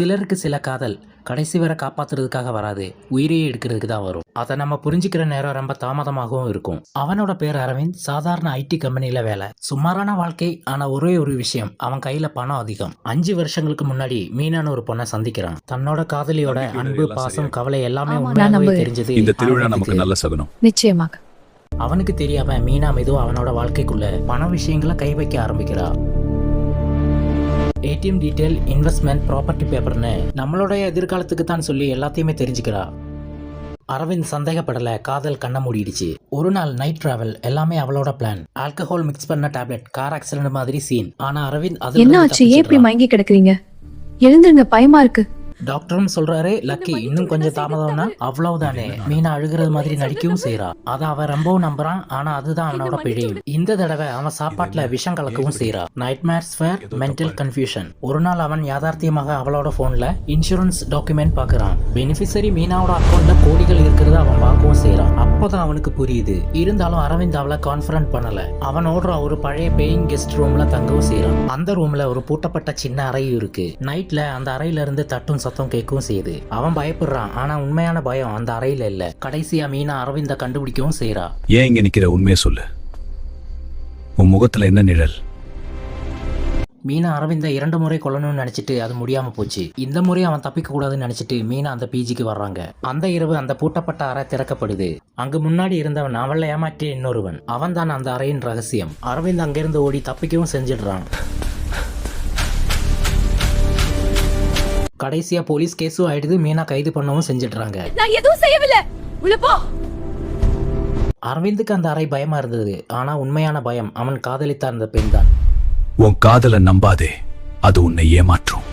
சிலருக்கு சில காதல் கடைசி வரை காப்பாத்துறதுக்காக வராது, உயிரையே எடுக்கிறதுக்கு தான் வரும். அதை நம்ம புரிஞ்சுக்கிற நேரம் ரொம்ப தாமதமாகவும் இருக்கும். அவனோட பேர் அரவிந்த். சாதாரண ஐடி கம்பெனில வேலை, சுமாரான வாழ்க்கை. ஆனா ஒரே ஒரு விஷயம், அவன் கையில பணம் அதிகம். 5 வருஷங்களுக்கு முன்னாடி மீனான ஒரு பொண்ணை சந்திக்கிறான். தன்னோட காதலியோட அன்பு, பாசம், கவலை எல்லாமே உண்மையாகவே தெரிஞ்சது. இந்த திருவிழா நமக்கு நல்ல சகுனம். நிச்சயமாக. அவனுக்கு தெரியாம மீனா மெதுவா அவனோட வாழ்க்கைக்குள்ள பண விஷயங்களை கை வைக்க ஆரம்பிக்கிறா. ஏடிஎம் டீட்டெயில், இன்வெஸ்ட்மெண்ட், ப்ராப்பர்ட்டி பேப்பர்னு நம்மளுடைய எதிர்காலத்துக்கு தான் சொல்லி எல்லாத்தையுமே தெரிஞ்சுக்கிறா. அரவிந்த் சந்தேகப்படல, காதல் கண்ண மூடிடுச்சு. ஒரு நாள் நைட் டிராவல், எல்லாமே அவளோட பிளான். ஆல்கஹால் மிக்ஸ் பண்ண டேப்லெட், கார் ஆக்சிடென்ட் மாதிரி சீன். ஆனா அரவிந்த் அது என்ன ஆச்சு? ஏன் இப்படி மயங்கி கிடக்குறீங்க? எழுந்துருங்க, பயமா இருக்கு. டாக்டரும் சொல்றாரு, லக்கி இன்னும் கொஞ்சம் தாமதம்னா அவ்வளவுதானே. மீனா அழுகிறது மாதிரி நடிக்கவும் செய்யறா. அத அவன் ரொம்பவும் நம்புறான். ஆனா அதுதான் அவனோட பிழையும். இந்த தடவை அவன் சாப்பாட்டுல விஷம் கலக்கவும் செய்யறா. Nightmares fear, mental confusion. ஒரு நாள் அவன் யதார்த்தியமாக அவளோட போன்ல இன்சூரன்ஸ் டாக்குமெண்ட் பாக்குறான். பெனிஃபிஷரி மீனாவோட அக்கௌண்ட்ல கோடிகள் இருக்கிறத அவன் பார்க்கவும் செய்யறான். அப்போதான் அவனுக்கு புரியுது. இருந்தாலும் அரவிந்த் அவளை கான்ஃபரன்ட் பண்ணல. அவன் ஓடுற ஒரு பழைய பேயிங் கெஸ்ட் ரூம்ல தங்கவும் செய்யறான். அந்த ரூம்ல ஒரு பூட்டப்பட்ட சின்ன அறையும் இருக்கு. நைட்ல அந்த அறையில இருந்து தட்டும் சத்தம் கேட்கவும் செய்யுது. அவன் பயப்படுறான். ஆனா உண்மையான பயம் அந்த அறையில இல்ல. கடைசியா மீனா அரவிந்த கண்டுபிடிக்கவும் செய்யறா. ஏன் இங்க நிக்கிற? உண்மையை சொல்லு. உன் முகத்துல என்ன நிழல்? மீனா அரவிந்த 2 முறை கொல்லணும்னு நினைச்சிட்டு அது முடியாம போச்சு. இந்த முறை அவன் தப்பிக்க கூடாதுன்னு நினைச்சிட்டு மீனா அந்த பிஜிக்கு வர்றாங்க. அந்த இரவு அந்த பூட்டப்பட்ட அறை திறக்கப்படுது. அங்கு முன்னாடி இருந்தவன் அவளை ஏமாற்றிய இன்னொருவன். அவன் தான் அந்த அறையின் ரகசியம். அரவிந்த் அங்கிருந்து ஓடி தப்பிக்கவும் செஞ்சிடுறான். கடைசியா போலீஸ் கேஸும் ஆயிடுது. மீனா கைது பண்ணவும் செஞ்சிடுறாங்க. நான் எதுவும் செய்யவில்லை, உள்ள போ. அரவிந்துக்கு அந்த அறை பயமா இருந்தது. ஆனா உண்மையான பயம் அவன் காதலித்த அந்த பெண் தான். உன் காதலை நம்பாதே, அது உன்னை ஏமாற்றும்.